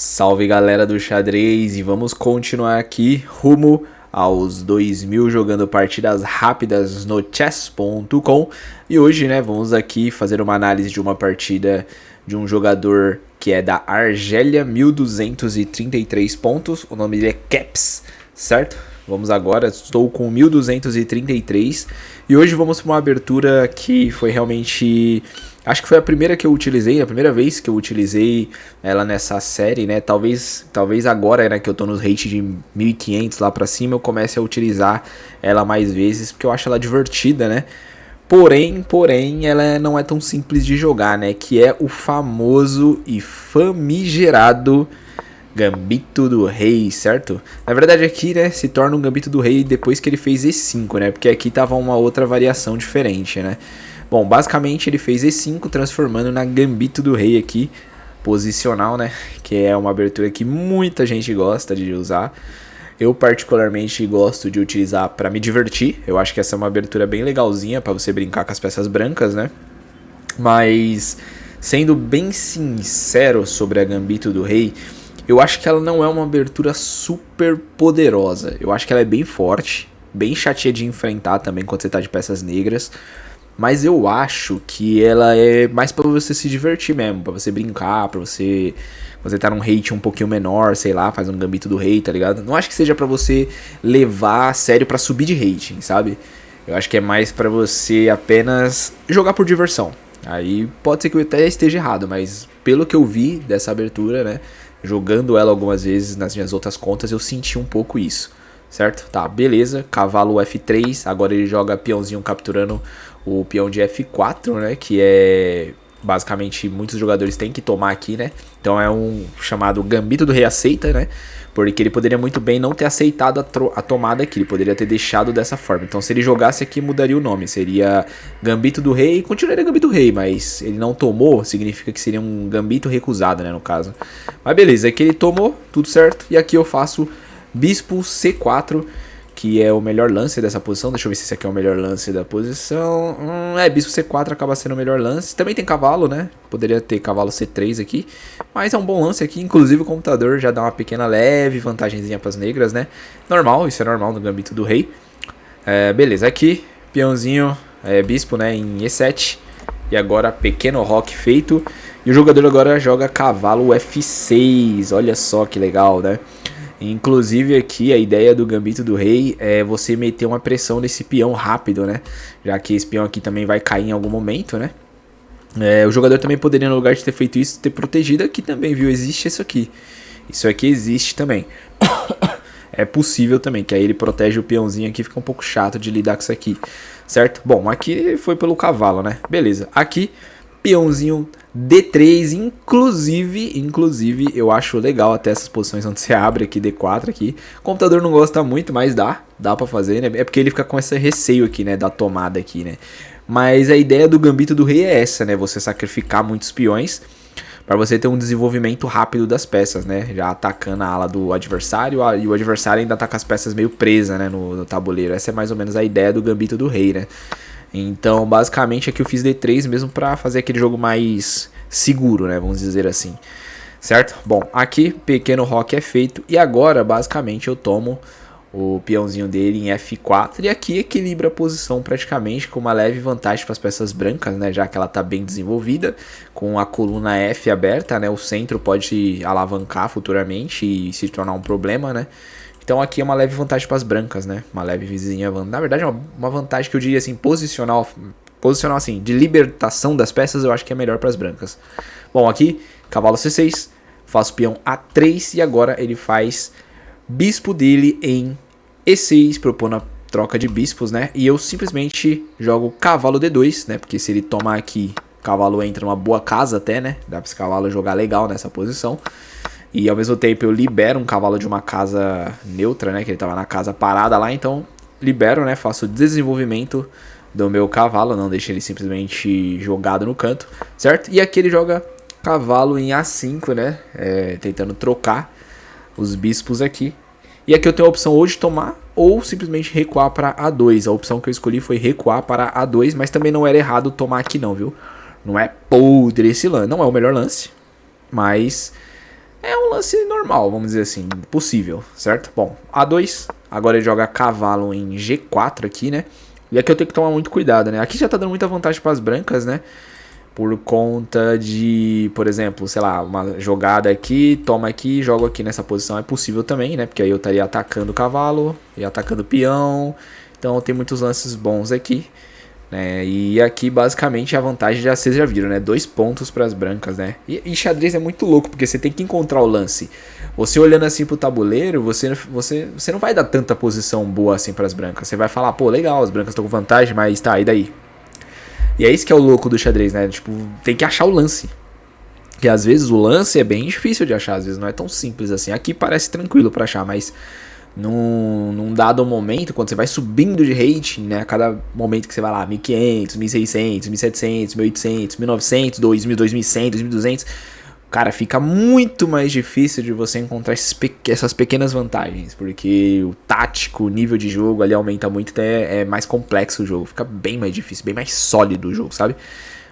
Salve galera do xadrez e vamos continuar aqui rumo aos 2000 jogando partidas rápidas no chess.com. E hoje, né, vamos aqui fazer uma análise de uma partida de um jogador que é da Argélia, 1233 pontos, o nome dele é Caps, certo? Vamos agora, estou com 1233 e hoje vamos para uma abertura que foi realmente... Acho que foi a primeira que eu utilizei, a primeira vez que eu utilizei ela nessa série, né? Talvez agora, né, que eu tô nos rates de 1500 lá pra cima, eu comece a utilizar ela mais vezes, porque eu acho ela divertida, né? Porém, ela não é tão simples de jogar, né? Que é o famoso e famigerado Gambito do Rei, certo? Na verdade aqui, né, se torna um Gambito do Rei depois que ele fez E5, né? Porque aqui tava uma outra variação diferente, né? Bom, basicamente ele fez E5, transformando na Gambito do Rei aqui, posicional, né? Que é uma abertura que muita gente gosta de usar. Eu particularmente gosto de utilizar para me divertir. Eu acho que essa é uma abertura bem legalzinha para você brincar com as peças brancas, né? Mas, sendo bem sincero sobre a Gambito do Rei, eu acho que ela não é uma abertura super poderosa. Eu acho que ela é bem forte, bem chatinha de enfrentar também quando você tá de peças negras. Mas eu acho que ela é mais pra você se divertir mesmo, pra você brincar, pra você tá num rate um pouquinho menor, sei lá, faz um Gambito do Rei, tá ligado? Não acho que seja pra você levar a sério pra subir de rating, sabe? Eu acho que é mais pra você apenas jogar por diversão. Aí pode ser que eu até esteja errado, mas pelo que eu vi dessa abertura, né, jogando ela algumas vezes nas minhas outras contas, eu senti um pouco isso. Certo? Tá, beleza. Cavalo F3. Agora ele joga peãozinho capturando o peão de F4, né? Que é... basicamente, muitos jogadores têm que tomar aqui, né? Então é um chamado Gambito do Rei aceita, né? Porque ele poderia muito bem não ter aceitado a tomada aqui. Ele poderia ter deixado dessa forma. Então se ele jogasse aqui, mudaria o nome. Seria Gambito do Rei. Continuaria Gambito do Rei, mas ele não tomou. Significa que seria um Gambito recusado, né? No caso. Mas beleza, aqui ele tomou. Tudo certo. E aqui eu faço... Bispo C4, que é o melhor lance dessa posição. Deixa eu ver se esse aqui é o melhor lance da posição. Bispo C4 acaba sendo o melhor lance. Também tem cavalo, né? Poderia ter cavalo C3 aqui. Mas é um bom lance aqui. Inclusive o computador já dá uma pequena leve vantagenzinha para as negras, né? Normal, isso é normal no Gambito do Rei. Beleza, aqui, peãozinho, bispo, né, em E7. E agora pequeno roque feito. E o jogador agora joga cavalo F6. Olha só que legal, né? Inclusive aqui a ideia do Gambito do Rei é você meter uma pressão nesse peão rápido, né? Já que esse peão aqui também vai cair em algum momento, né? O jogador também poderia, no lugar de ter feito isso, ter protegido aqui também, viu? Existe isso aqui. Isso aqui existe também. É possível também, que aí ele protege o peãozinho aqui, fica um pouco chato de lidar com isso aqui, certo? Bom, aqui foi pelo cavalo, né? Beleza. Aqui, peãozinho D3, inclusive eu acho legal até essas posições onde você abre aqui D4 aqui. O computador não gosta muito, mas dá pra fazer, né? É porque ele fica com esse receio aqui, né, da tomada aqui, né? Mas a ideia do Gambito do Rei é essa, né? Você sacrificar muitos peões para você ter um desenvolvimento rápido das peças, né? Já atacando a ala do adversário, e o adversário ainda tá com as peças meio presas, né, no tabuleiro. Essa é mais ou menos a ideia do Gambito do Rei, né? Então, basicamente, aqui eu fiz D3 mesmo pra fazer aquele jogo mais seguro, né? Vamos dizer assim. Certo? Bom, aqui, pequeno roque é feito. E agora, basicamente, eu tomo o peãozinho dele em F4. E aqui equilibra a posição praticamente com uma leve vantagem para as peças brancas, né? Já que ela tá bem desenvolvida. Com a coluna F aberta, né? O centro pode alavancar futuramente e se tornar um problema, né? Então aqui é uma leve vantagem para as brancas, né? Uma leve vizinha. Na verdade é uma vantagem que eu diria assim, posicional assim, de libertação das peças, eu acho que é melhor para as brancas. Bom, aqui, cavalo C6, faço peão A3 e agora ele faz bispo dele em E6, propondo a troca de bispos, né? E eu simplesmente jogo cavalo D2, né? Porque se ele tomar aqui, o cavalo entra numa boa casa até, né? Dá para esse cavalo jogar legal nessa posição. E ao mesmo tempo eu libero um cavalo de uma casa neutra, né? Que ele tava na casa parada lá, então libero, né? Faço o desenvolvimento do meu cavalo, não deixo ele simplesmente jogado no canto, certo? E aqui ele joga cavalo em A5, né? Tentando trocar os bispos aqui. E aqui eu tenho a opção ou de tomar ou simplesmente recuar para A2. A opção que eu escolhi foi recuar para A2, mas também não era errado tomar aqui não, viu? Não é podre esse lance, não é o melhor lance, mas... É um lance normal, vamos dizer assim, possível, certo? Bom, A2, agora ele joga cavalo em G4 aqui, né? E aqui eu tenho que tomar muito cuidado, né? Aqui já tá dando muita vantagem para as brancas, né? Por conta de, por exemplo, sei lá, uma jogada aqui, toma aqui, jogo aqui nessa posição é possível também, né? Porque aí eu estaria atacando o cavalo e atacando o peão. Então tem muitos lances bons aqui, né? E aqui basicamente a vantagem já vocês já viram, né? 2 pontos para as brancas, né? E xadrez é muito louco, porque você tem que encontrar o lance. Você olhando assim pro tabuleiro, você não vai dar tanta posição boa assim para as brancas. Você vai falar, pô, legal, as brancas estão com vantagem, mas tá, e daí? E é isso que é o louco do xadrez, né? Tipo, tem que achar o lance. E às vezes o lance é bem difícil de achar, às vezes não é tão simples assim. Aqui parece tranquilo pra achar, mas num dado momento, quando você vai subindo de rating, né? A cada momento que você vai lá, 1500, 1600, 1700, 1800, 1900, 2000, 2100, 2200... Cara, fica muito mais difícil de você encontrar essas pequenas vantagens, porque o tático, o nível de jogo ali aumenta muito, então é mais complexo o jogo, fica bem mais difícil, bem mais sólido o jogo, sabe?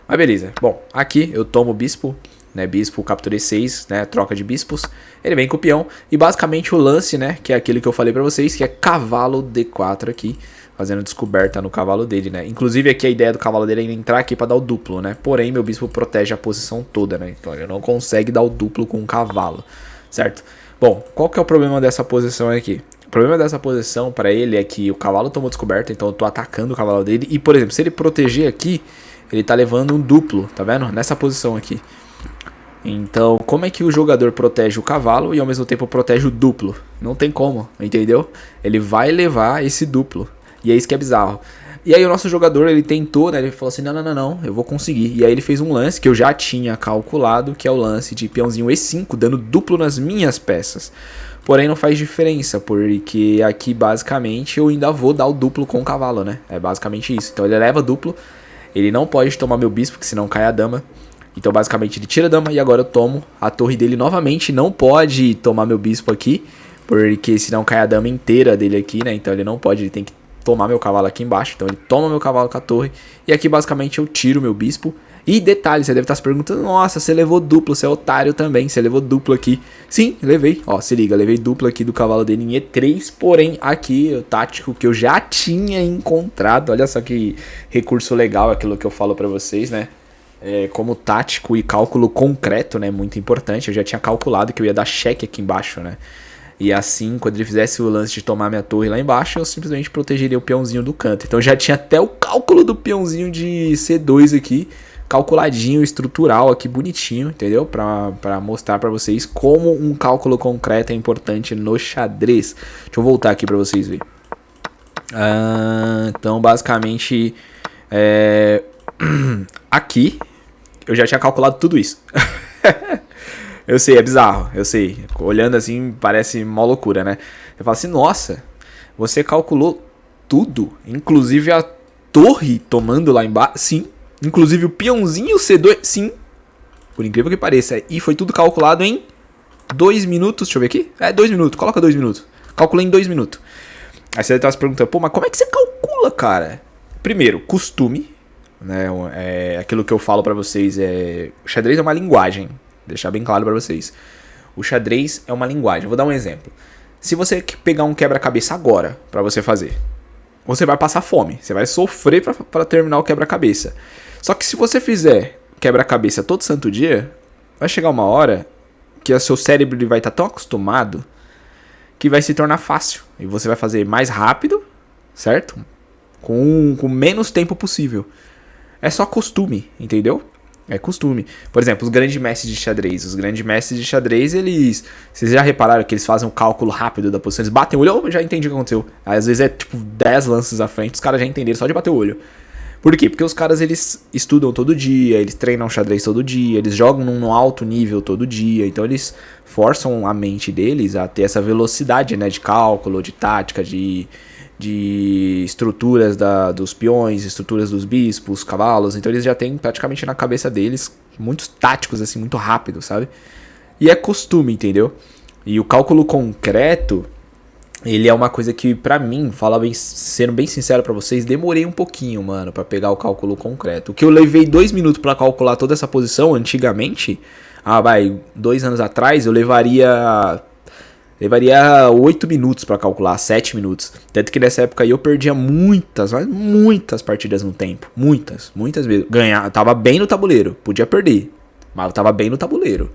Mas beleza, bom, aqui eu tomo o bispo, né, bispo captura E6, né, troca de bispos, ele vem com o peão, e basicamente o lance, né, que é aquele que eu falei pra vocês, que é cavalo D4 aqui, fazendo descoberta no cavalo dele, né? Inclusive aqui a ideia do cavalo dele é entrar aqui pra dar o duplo, né? Porém, meu bispo protege a posição toda, né? Então ele não consegue dar o duplo com o cavalo, certo? Bom, qual que é o problema dessa posição aqui? O problema dessa posição pra ele é que o cavalo tomou descoberta, então eu tô atacando o cavalo dele. E, por exemplo, se ele proteger aqui, ele tá levando um duplo, tá vendo? Nessa posição aqui. Então, como é que o jogador protege o cavalo e ao mesmo tempo protege o duplo? Não tem como, entendeu? Ele vai levar esse duplo. E é isso que é bizarro. E aí o nosso jogador, ele tentou, né? Ele falou assim, não, eu vou conseguir. E aí ele fez um lance que eu já tinha calculado, que é o lance de peãozinho E5, dando duplo nas minhas peças. Porém não faz diferença, porque aqui basicamente eu ainda vou dar o duplo com o cavalo, né? É basicamente isso. Então ele leva duplo, ele não pode tomar meu bispo, porque senão cai a dama. Então basicamente ele tira a dama e agora eu tomo a torre dele novamente. Não pode tomar meu bispo aqui, porque senão cai a dama inteira dele aqui, né? Então ele não pode, ele tem que tomar meu cavalo aqui embaixo, então ele toma meu cavalo com a torre, e aqui basicamente eu tiro meu bispo, e detalhe, você deve estar se perguntando, nossa, você levou duplo, você é otário também, você levou duplo aqui, sim, levei, ó, se liga, levei duplo aqui do cavalo dele em E3, porém aqui o tático que eu já tinha encontrado, olha só que recurso legal aquilo que eu falo pra vocês, né, como tático e cálculo concreto, né, muito importante, eu já tinha calculado que eu ia dar cheque aqui embaixo, né. E assim, quando ele fizesse o lance de tomar minha torre lá embaixo, eu simplesmente protegeria o peãozinho do canto. Então já tinha até o cálculo do peãozinho de C2 aqui, calculadinho, estrutural aqui, bonitinho, entendeu? Pra mostrar pra vocês como um cálculo concreto é importante no xadrez. Deixa eu voltar aqui pra vocês verem. Então, basicamente, aqui eu já tinha calculado tudo isso. Eu sei, é bizarro, eu sei. Olhando assim, parece mó loucura, né? Eu falo assim, nossa, você calculou tudo, inclusive a torre tomando lá embaixo, sim. Inclusive o peãozinho C2, sim. Por incrível que pareça. E foi tudo calculado em 2 minutos, deixa eu ver aqui. 2 minutos, coloca 2 minutos. Calculei em 2 minutos. Aí você tá se perguntando, pô, mas como é que você calcula, cara? Primeiro, costume, né? Aquilo que eu falo pra vocês o xadrez é uma linguagem. Deixar bem claro pra vocês. O xadrez é uma linguagem. Vou dar um exemplo. Se você pegar um quebra-cabeça agora pra você fazer, você vai passar fome. Você vai sofrer pra terminar o quebra-cabeça. Só que se você fizer quebra-cabeça todo santo dia, vai chegar uma hora que o seu cérebro vai estar tão acostumado que vai se tornar fácil. E você vai fazer mais rápido, certo? Com menos tempo possível. É só costume, entendeu? É costume. Por exemplo, os grandes mestres de xadrez. Os grandes mestres de xadrez, eles... Vocês já repararam que eles fazem um cálculo rápido da posição? Eles batem o olho, eu já entendi o que aconteceu. Às vezes é tipo 10 lances à frente, os caras já entenderam só de bater o olho. Por quê? Porque os caras, eles estudam todo dia, eles treinam xadrez todo dia, eles jogam num alto nível todo dia. Então eles forçam a mente deles a ter essa velocidade, né, de cálculo, de tática, de estruturas dos peões, estruturas dos bispos, cavalos. Então eles já têm praticamente na cabeça deles muitos táticos, assim, muito rápido, sabe? E é costume, entendeu? E o cálculo concreto, ele é uma coisa que, pra mim, sendo bem sincero pra vocês, demorei um pouquinho, mano, pra pegar o cálculo concreto. O que eu levei 2 minutos pra calcular toda essa posição, antigamente, vai, 2 anos atrás eu levaria 8 minutos pra calcular, 7 minutos. Tanto que nessa época aí eu perdia muitas partidas no tempo. Muitas vezes. Ganhar, tava bem no tabuleiro, podia perder, mas eu tava bem no tabuleiro,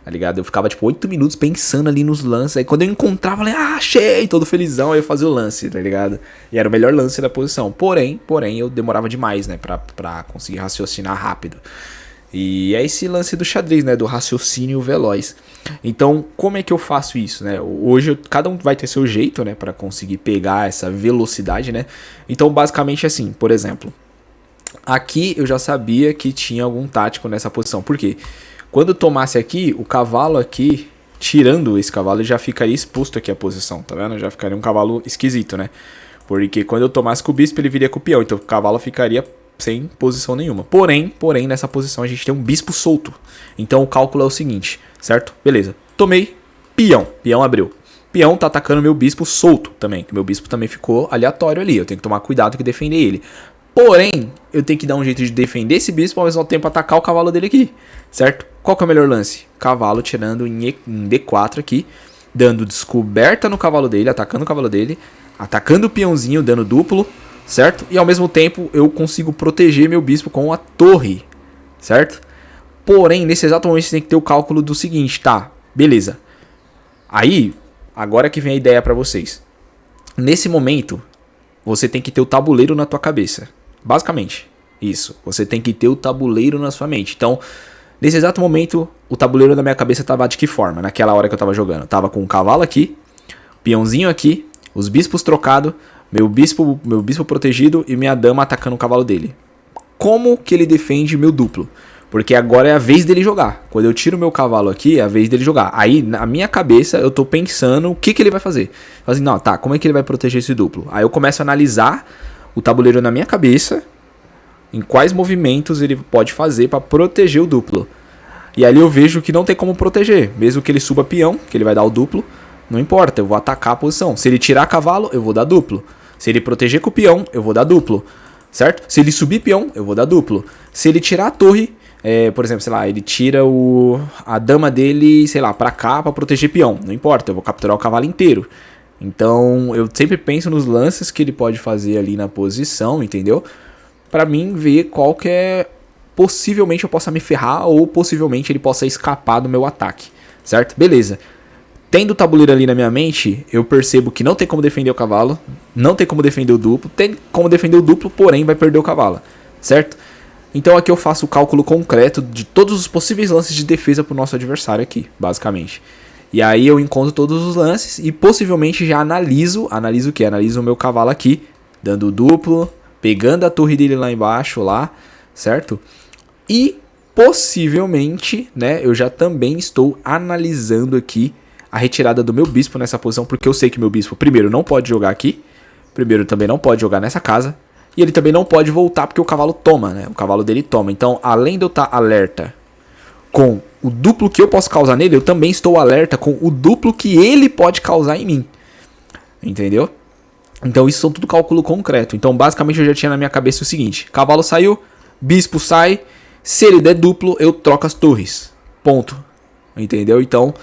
tá ligado? Eu ficava tipo 8 minutos pensando ali nos lances. Aí quando eu encontrava, eu falei, achei, todo felizão, aí eu fazia o lance, tá ligado? E era o melhor lance da posição. Porém, eu demorava demais, né, pra conseguir raciocinar rápido. E é esse lance do xadrez, né, do raciocínio veloz. Então, como é que eu faço isso, né? Hoje, cada um vai ter seu jeito, né, pra conseguir pegar essa velocidade, né? Então, basicamente assim, por exemplo, aqui eu já sabia que tinha algum tático nessa posição. Por quê? Quando eu tomasse aqui, o cavalo aqui, tirando esse cavalo, ele já ficaria exposto aqui a posição, tá vendo? Já ficaria um cavalo esquisito, né? Porque quando eu tomasse com o bispo, ele viria com o peão, então o cavalo ficaria sem posição nenhuma. Porém, nessa posição a gente tem um bispo solto. Então o cálculo é o seguinte, certo? Beleza. Tomei, peão abriu. Peão tá atacando meu bispo solto também, que meu bispo também ficou aleatório ali. Eu tenho que tomar cuidado que defender ele. Porém, eu tenho que dar um jeito de defender esse bispo ao mesmo tempo atacar o cavalo dele aqui, certo? Qual que é o melhor lance? Cavalo tirando em D4 aqui, dando descoberta no cavalo dele, atacando o cavalo dele, atacando o peãozinho, dando duplo, certo? E ao mesmo tempo eu consigo proteger meu bispo com a torre, certo? Porém, nesse exato momento você tem que ter o cálculo do seguinte, tá? Beleza. Aí, agora que vem a ideia pra vocês. Nesse momento, você tem que ter o tabuleiro na tua cabeça. Basicamente, isso. Você tem que ter o tabuleiro na sua mente. Então, nesse exato momento, o tabuleiro na minha cabeça tava de que forma? Naquela hora que eu tava jogando. Tava com o cavalo aqui, peãozinho aqui, os bispos trocados, meu bispo protegido e minha dama atacando o cavalo dele. Como que ele defende meu duplo? Porque agora é a vez dele jogar. Quando eu tiro meu cavalo aqui, é a vez dele jogar. Aí, na minha cabeça, eu tô pensando o que ele vai fazer. Assim, não, tá, como é que ele vai proteger esse duplo? Aí eu começo a analisar o tabuleiro na minha cabeça, em quais movimentos ele pode fazer pra proteger o duplo. E ali eu vejo que não tem como proteger. Mesmo que ele suba peão, que ele vai dar o duplo, não importa, eu vou atacar a posição. Se ele tirar cavalo, eu vou dar duplo. Se ele proteger com o peão, eu vou dar duplo. Certo? Se ele subir peão, eu vou dar duplo. Se ele tirar a torre, por exemplo, sei lá, ele tira a dama dele, sei lá, pra cá pra proteger peão. Não importa, eu vou capturar o cavalo inteiro. Então, eu sempre penso nos lances que ele pode fazer ali na posição, entendeu? Pra mim ver qual que é... Possivelmente eu possa me ferrar ou possivelmente ele possa escapar do meu ataque. Certo? Beleza. Tendo o tabuleiro ali na minha mente, eu percebo que não tem como defender o cavalo, não tem como defender o duplo, tem como defender o duplo, porém vai perder o cavalo, certo? Então aqui eu faço o cálculo concreto de todos os possíveis lances de defesa pro nosso adversário aqui, basicamente. E aí eu encontro todos os lances e possivelmente já analiso o que? Analiso o meu cavalo aqui, dando o duplo, pegando a torre dele lá embaixo, lá, certo? E possivelmente, né, eu já também estou analisando aqui a retirada do meu bispo nessa posição, porque eu sei que meu bispo, primeiro, não pode jogar aqui, primeiro, também não pode jogar nessa casa, e ele também não pode voltar porque o cavalo toma, né? O cavalo dele toma. Então, além de eu estar alerta com o duplo que eu posso causar nele, eu também estou alerta com o duplo que ele pode causar em mim. Entendeu? Então, isso são tudo cálculo concreto. Então, basicamente, eu já tinha na minha cabeça o seguinte: cavalo saiu, bispo sai, se ele der duplo, eu troco as torres. Ponto. Entendeu? Então,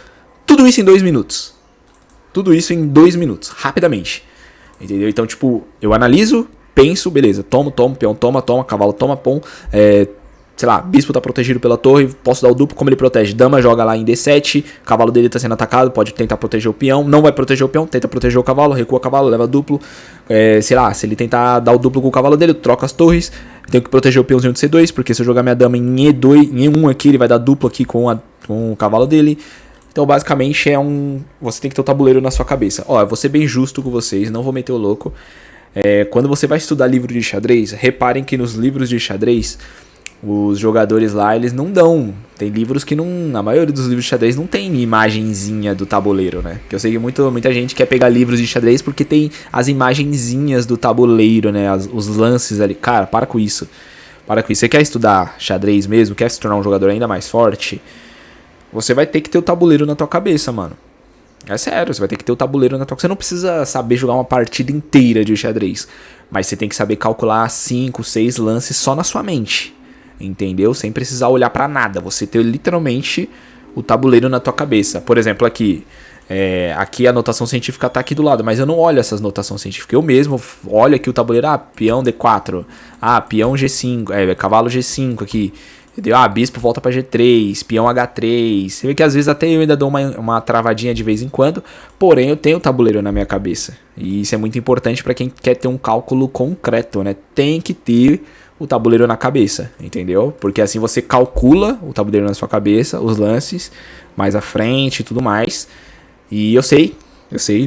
tudo isso em 2 minutos. Tudo isso em 2 minutos, rapidamente. Entendeu? Então, tipo, eu analiso, penso, beleza, tomo, peão toma, cavalo toma, pom. Sei lá, bispo tá protegido pela torre, posso dar o duplo, como ele protege? Dama joga lá em D7, cavalo dele tá sendo atacado, pode tentar proteger o peão, não vai proteger o peão, tenta proteger o cavalo, recua o cavalo, leva duplo. Sei lá, se ele tentar dar o duplo com o cavalo dele, eu troco as torres, tenho que proteger o peãozinho de C2, porque se eu jogar minha dama em E2, em E1 aqui, ele vai dar duplo aqui com o cavalo dele. Então, basicamente, você tem que ter o tabuleiro na sua cabeça. Ó, eu vou ser bem justo com vocês, não vou meter o louco. Quando você vai estudar livro de xadrez, reparem que nos livros de xadrez, os jogadores lá, eles não dão. Tem livros que não... A maioria dos livros de xadrez não tem imagenzinha do tabuleiro, né? Que eu sei que muita gente quer pegar livros de xadrez porque tem as imagenzinhas do tabuleiro, né? Os lances ali. Cara, para com isso. Para com isso. Você quer estudar xadrez mesmo? Quer se tornar um jogador ainda mais forte? Você vai ter que ter o tabuleiro na tua cabeça, mano. É sério, você vai ter que ter o tabuleiro na tua cabeça. Você não precisa saber jogar uma partida inteira de xadrez. Mas você tem que saber calcular 5, 6 lances só na sua mente. Entendeu? Sem precisar olhar pra nada. Você ter literalmente o tabuleiro na tua cabeça. Por exemplo, aqui a notação científica tá aqui do lado, mas eu não olho essas notações científicas. Eu mesmo olho aqui o tabuleiro, peão D4, peão G5, cavalo G5 aqui, entendeu? Bispo volta pra G3, peão H3. Você vê que às vezes até eu ainda dou uma travadinha de vez em quando, porém eu tenho o tabuleiro na minha cabeça. E isso é muito importante para quem quer ter um cálculo concreto, né? Tem que ter o tabuleiro na cabeça, entendeu? Porque assim você calcula o tabuleiro na sua cabeça, os lances mais à frente e tudo mais. E eu sei,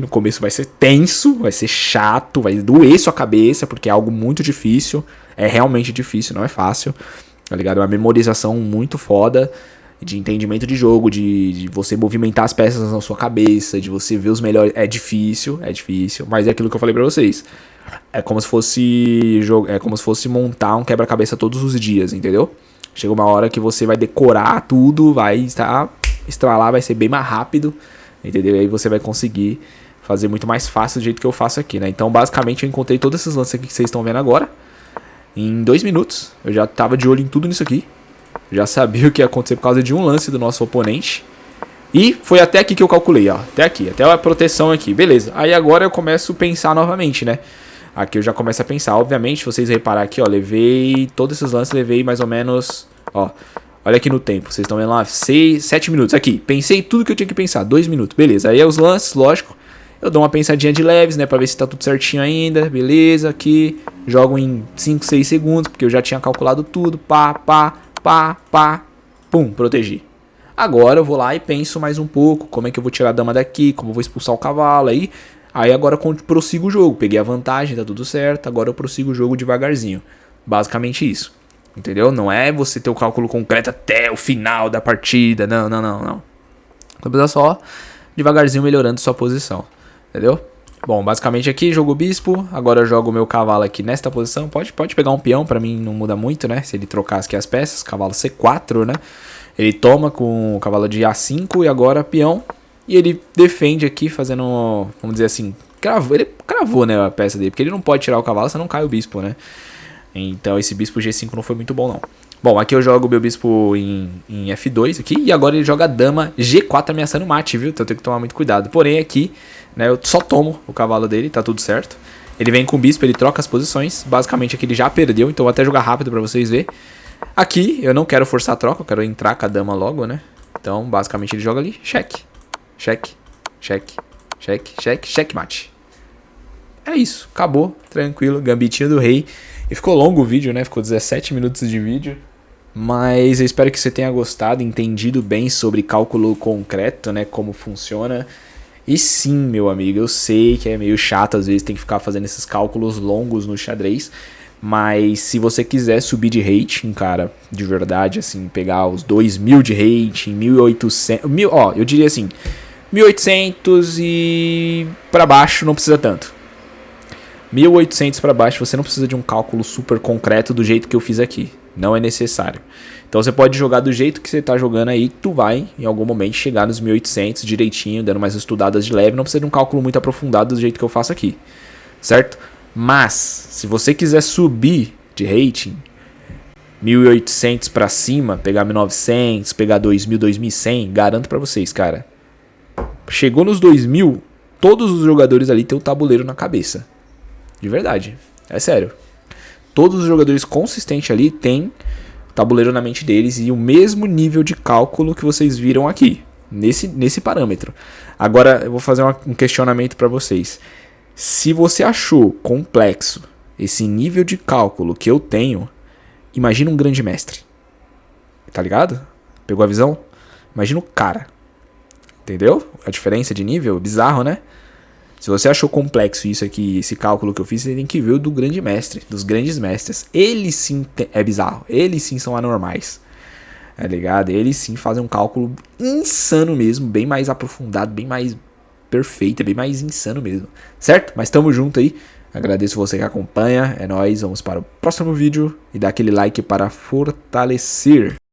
no começo vai ser tenso, vai ser chato, vai doer sua cabeça, porque é algo muito difícil, é realmente difícil, não é fácil, tá ligado? É uma memorização muito foda, de entendimento de jogo, de você movimentar as peças na sua cabeça, de você ver os melhores, é difícil, mas é aquilo que eu falei pra vocês, é como se fosse montar um quebra-cabeça todos os dias, entendeu? Chega uma hora que você vai decorar tudo, vai estralar, vai ser bem mais rápido, entendeu? E aí você vai conseguir fazer muito mais fácil do jeito que eu faço aqui, né? Então, basicamente, eu encontrei todos esses lances aqui que vocês estão vendo agora. Em 2 minutos, eu já tava de olho em tudo nisso aqui. Já sabia o que ia acontecer por causa de um lance do nosso oponente. E foi até aqui que eu calculei, ó. Até aqui, até a proteção aqui. Beleza. Aí agora eu começo a pensar novamente, né? Aqui eu já começo a pensar. Obviamente, se vocês reparar aqui, ó. Levei todos esses lances, levei mais ou menos... Ó, olha aqui no tempo. Vocês estão vendo lá? 7 minutos. Aqui, pensei tudo que eu tinha que pensar. 2 minutos. Beleza. Aí é os lances, lógico. Eu dou uma pensadinha de leves, né? Pra ver se tá tudo certinho ainda. Beleza, aqui. Jogo em 5, 6 segundos. Porque eu já tinha calculado tudo. Pá. Pum, protegi. Agora eu vou lá e penso mais um pouco. Como é que eu vou tirar a dama daqui? Como eu vou expulsar o cavalo aí? Aí agora eu prossigo o jogo. Peguei a vantagem, tá tudo certo. Agora eu prossigo o jogo devagarzinho. Basicamente isso. Entendeu? Não é você ter o cálculo concreto até o final da partida. Não. Você precisa só devagarzinho melhorando sua posição. Entendeu? Bom, basicamente aqui jogo o bispo. Agora eu jogo o meu cavalo aqui nesta posição. Pode pegar um peão, pra mim não muda muito, né? Se ele trocar aqui as peças. Cavalo C4, né? Ele toma com o cavalo de A5 e agora peão. E ele defende aqui fazendo, vamos dizer assim, ele cravou, né, a peça dele. Porque ele não pode tirar o cavalo, senão cai o bispo, né? Então esse bispo G5 não foi muito bom, não. Bom, aqui eu jogo o meu bispo em F2 aqui. E agora ele joga a dama G4 ameaçando o mate, viu? Então eu tenho que tomar muito cuidado. Porém aqui, né, eu só tomo o cavalo dele, tá tudo certo. Ele vem com o bispo, ele troca as posições. Basicamente aqui ele já perdeu, então eu vou até jogar rápido pra vocês verem. Aqui eu não quero forçar a troca, eu quero entrar com a dama logo, né? Então basicamente ele joga ali, cheque. Checkmate. É isso, acabou, tranquilo, gambitinho do rei. E ficou longo o vídeo, né? Ficou 17 minutos de vídeo. Mas eu espero que você tenha gostado, entendido bem sobre cálculo concreto, né? Como funciona. E sim, meu amigo, eu sei que é meio chato, às vezes tem que ficar fazendo esses cálculos longos no xadrez. Mas se você quiser subir de rating, cara, de verdade, assim, pegar os 2000 de rating, 1800... eu diria assim, 1800 e pra baixo não precisa tanto. 1800 para baixo você não precisa de um cálculo super concreto do jeito que eu fiz aqui. Não é necessário. Então você pode jogar do jeito que você tá jogando aí, tu vai em algum momento chegar nos 1800 direitinho, dando mais estudadas de leve. Não precisa de um cálculo muito aprofundado do jeito que eu faço aqui, certo? Mas se você quiser subir de rating, 1800 para cima, pegar 1900, pegar 2000, 2100, garanto para vocês, cara. Chegou nos 2000, todos os jogadores ali têm um tabuleiro na cabeça. De verdade, é sério. Todos os jogadores consistentes ali têm tabuleiro na mente deles e o mesmo nível de cálculo que vocês viram aqui, nesse parâmetro. Agora eu vou fazer um questionamento para vocês. Se você achou complexo esse nível de cálculo que eu tenho, imagina um grande mestre. Tá ligado? Pegou a visão? Imagina o cara. Entendeu? A diferença de nível? Bizarro, né? Se você achou complexo isso aqui, esse cálculo que eu fiz, você tem que ver o do grande mestre, dos grandes mestres. Eles sim é bizarro, eles sim são anormais, tá ligado? Eles sim fazem um cálculo insano mesmo, bem mais aprofundado, bem mais perfeito, bem mais insano mesmo, certo? Mas tamo junto aí, agradeço você que acompanha, é nóis, vamos para o próximo vídeo e dá aquele like para fortalecer.